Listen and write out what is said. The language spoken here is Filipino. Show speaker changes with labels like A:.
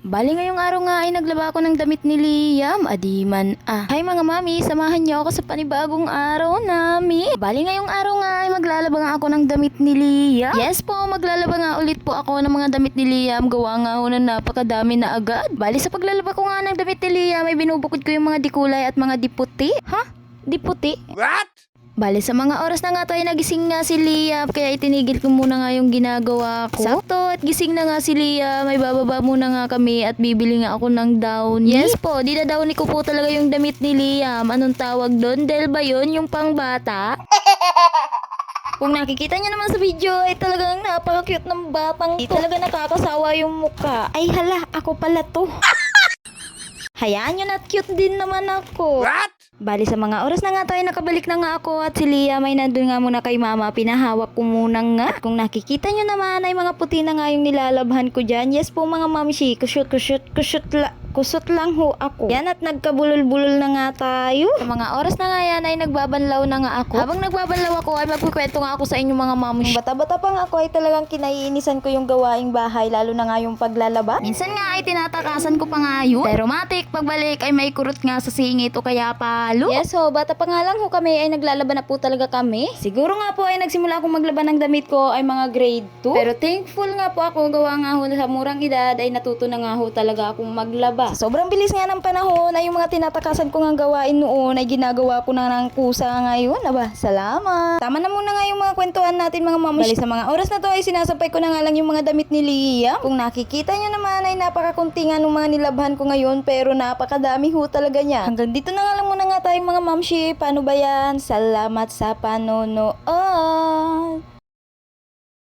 A: Bali ngayong araw nga ay naglaba ako ng damit ni Liam. Adiman ah. Hi mga mami, samahan niyo ako sa panibagong araw namin. Bali ngayong araw nga ay maglalaba nga ako ng damit ni Liam. Yes po, maglalaba nga ulit po ako ng mga damit ni Liam. Gawa nga ako na napakadami na agad. Bali sa paglalaba ko nga ng damit ni Liam ay binubukod ko yung mga dikulay at mga diputi. Ha? Diputi?
B: What?
A: Bale, sa mga oras na nga tayo nagising nga si Liam, kaya itinigil ko muna nga yung ginagawa ko. Sakto, at gising na nga si Liam, may bababa muna nga kami at bibili nga ako ng downy. Yes po, dinadowny ko po talaga yung damit ni Liam. Anong tawag doon? Del ba yun? Yung pangbata? Kung nakikita niyo naman sa video, ay talagang napaka-cute ng batang to. Talaga nakakasawa yung mukha. Ay hala, ako pala to. Hayaan nyo na, cute din naman ako.
B: What?
A: Bali sa mga oras na nga tayo nakabalik na nga ako at si Liam ay nandun nga muna kay mama, pinahawak ko muna nga. At kung nakikita nyo naman ay mga puti na nga yung nilalabhan ko dyan. Yes po mga mamshi, kusot lang ho ako. Yan at nagkabulol-bulol na nga tayo. Sa mga oras na nga yan ay nagbabanlaw na nga ako. Habang nagbabanlaw ako ay magkukwento nga ako sa inyo mga mamshi. Bata-bata pa nga ako ay talagang kinaiinisan ko yung gawaing bahay, lalo na nga yung paglalaba. Minsan nga ay tinatakasan ko pa nga yun. Pero matik, pagbalik ay may kurot nga sa singit o kaya palo. Yes ho, bata pa nga lang ho kami ay naglalaba na po talaga kami. Siguro nga po ay nagsimula akong maglaba ng damit ko ay mga grade 2. Pero thankful nga po ako, gawa nga ho sa murang edad ay natuto na nga ho talaga akong maglaba. Sa sobrang bilis nga ng panahon ay yung mga tinatakasan ko nga gawain noon ay ginagawa ko na ng kusa ngayon. Aba, salamat. Tama na muna nga yung mga kwentuhan natin mga mamush. Bali sa mga oras na to ay sinasapay ko na nga lang yung mga damit ni Liam. Kung nakikita nyo naman ay napakakunti nga nung mga nilabhan ko ngayon, pero napakadami ho talaga niya. Hanggang dito na nga lang muna nga tayong mga mamshi. Paano ba yan? Salamat sa panonood.